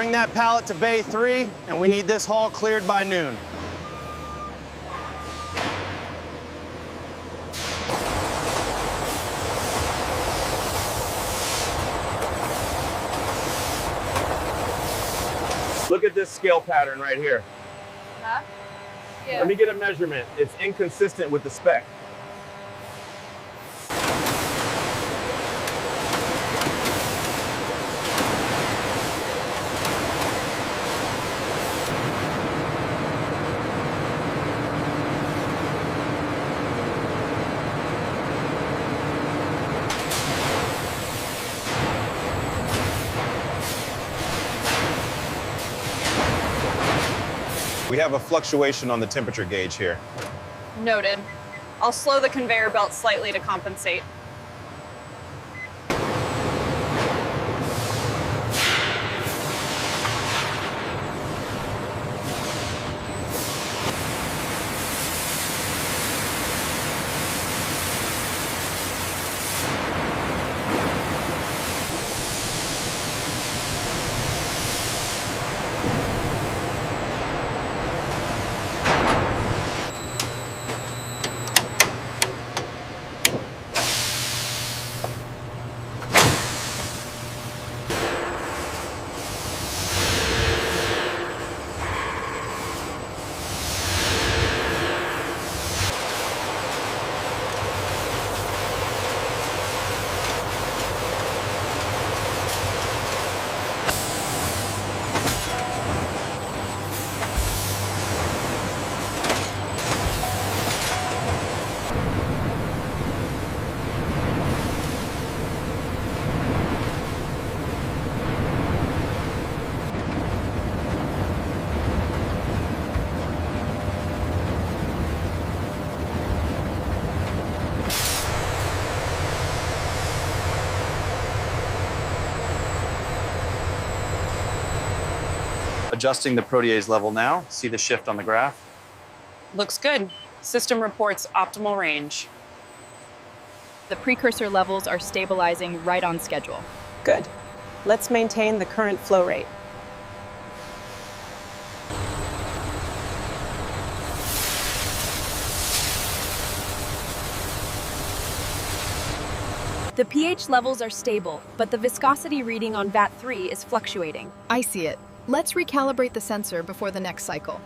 Bring that pallet to Bay 3, and we need this haul cleared by noon. Look at this scale pattern right here. Huh? Yeah. Let me get a measurement. It's inconsistent with the spec. We have a fluctuation on the temperature gauge here. Noted. I'll slow the conveyor belt slightly to compensate. Adjusting the protease level now. See the shift on the graph? Looks good. System reports optimal range. The precursor levels are stabilizing right on schedule. Good. Let's maintain the current flow rate. The pH levels are stable, but the viscosity reading on vat 3 is fluctuating. I see it. Let's recalibrate the sensor before the next cycle.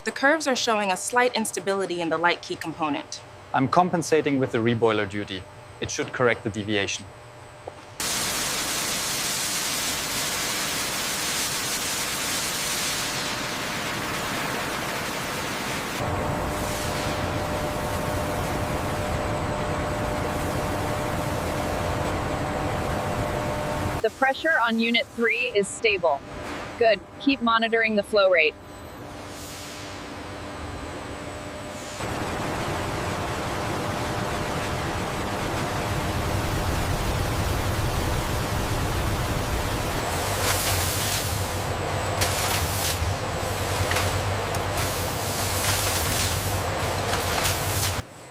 The curves are showing a slight instability in the light key component. I'm compensating with the reboiler duty. It should correct the deviation. The pressure on Unit 3 is stable. Good. Keep monitoring the flow rate.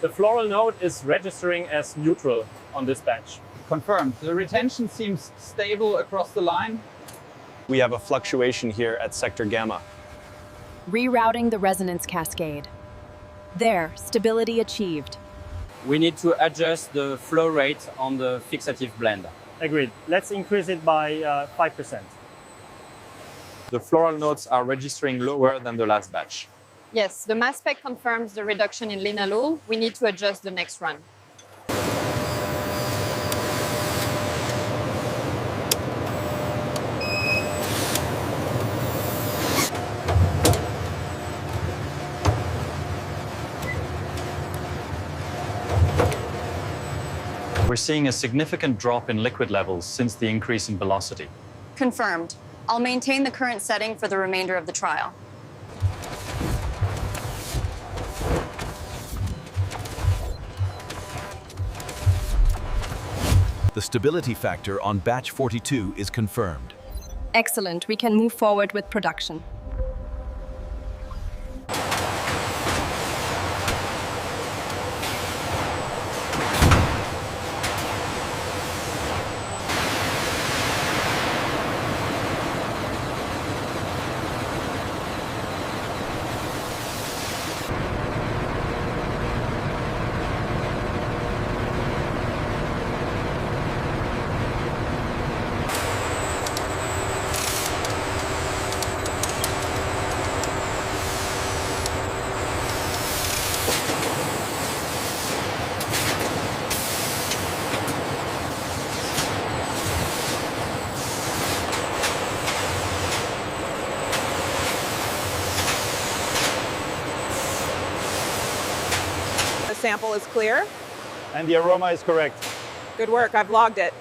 The floral note is registering as neutral on this batch. Confirmed. The retention seems stable across the line. We have a fluctuation here at sector gamma. Rerouting the resonance cascade. There, stability achieved. We need to adjust the flow rate on the fixative blend. Agreed. Let's increase it by 5%. The floral notes are registering lower than the last batch. Yes, the mass spec confirms the reduction in linalool. We need to adjust the next run. We're seeing a significant drop in liquid levels since the increase in velocity. Confirmed. I'll maintain the current setting for the remainder of the trial. The stability factor on batch 42 is confirmed. Excellent, we can move forward with production. The sample is clear. And the aroma is correct. Good work, I've logged it.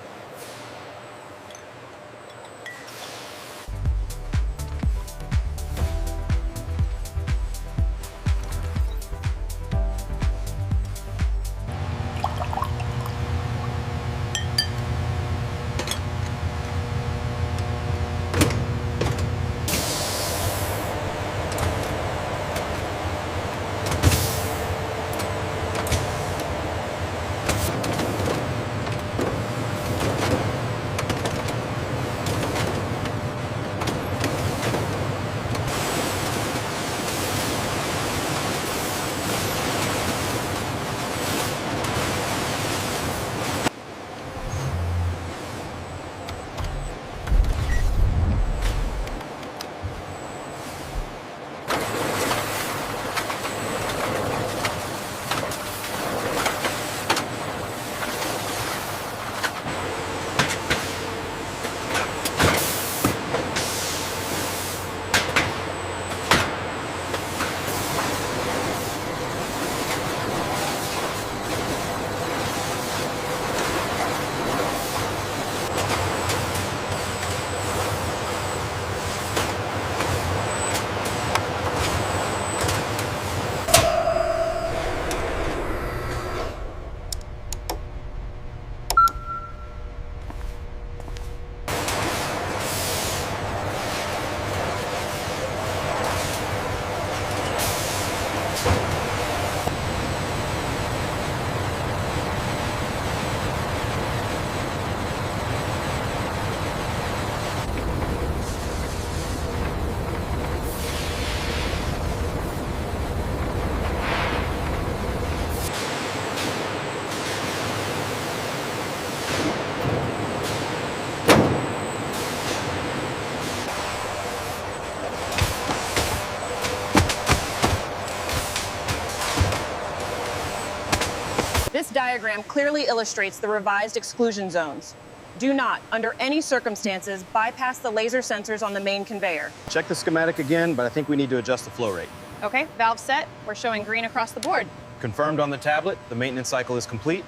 This diagram clearly illustrates the revised exclusion zones. Do not, under any circumstances, bypass the laser sensors on the main conveyor. Check the schematic again, but I think we need to adjust the flow rate. Okay, valve set. We're showing green across the board. Confirmed on the tablet, the maintenance cycle is complete.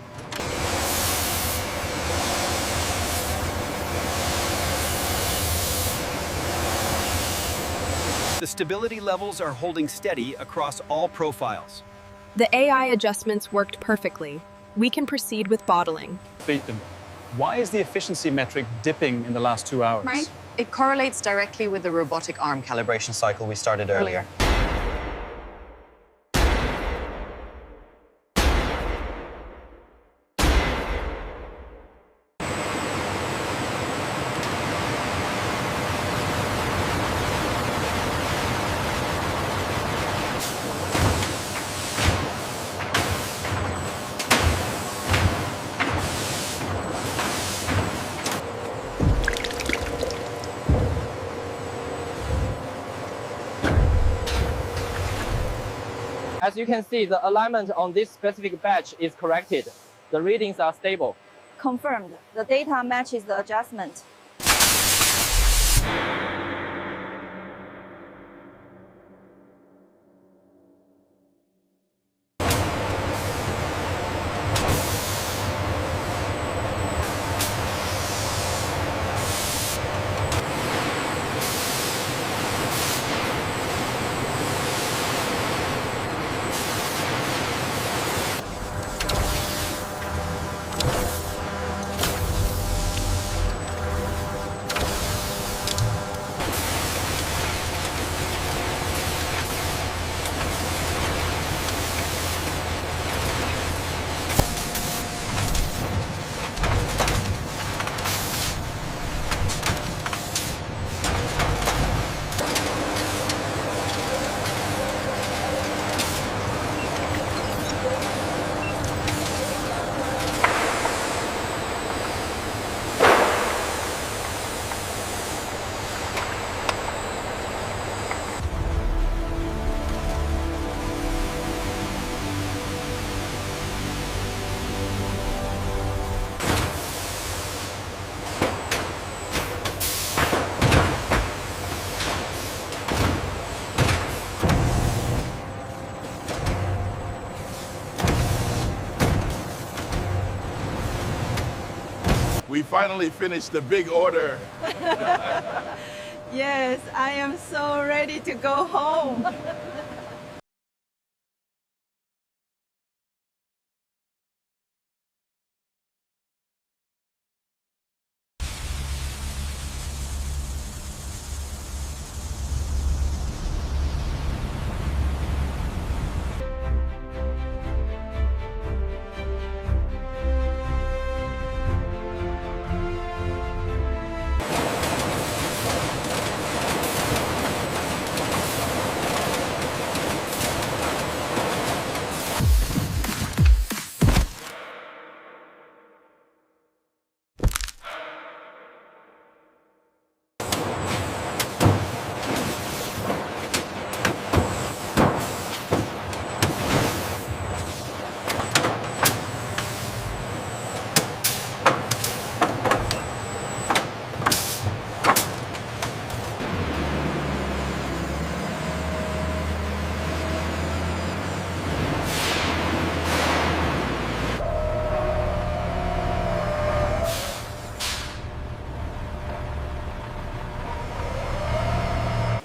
The stability levels are holding steady across all profiles. The AI adjustments worked perfectly. We can proceed with bottling. Why is the efficiency metric dipping in the last 2 hours? Right? It correlates directly with the robotic arm calibration cycle we started earlier. As you can see, the alignment on this specific batch is corrected. The readings are stable. Confirmed. The data matches the adjustment. We finally finished the big order. Yes, I am so ready to go home.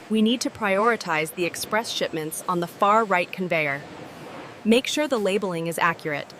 We need to prioritize the express shipments on the far right conveyor. Make sure the labeling is accurate.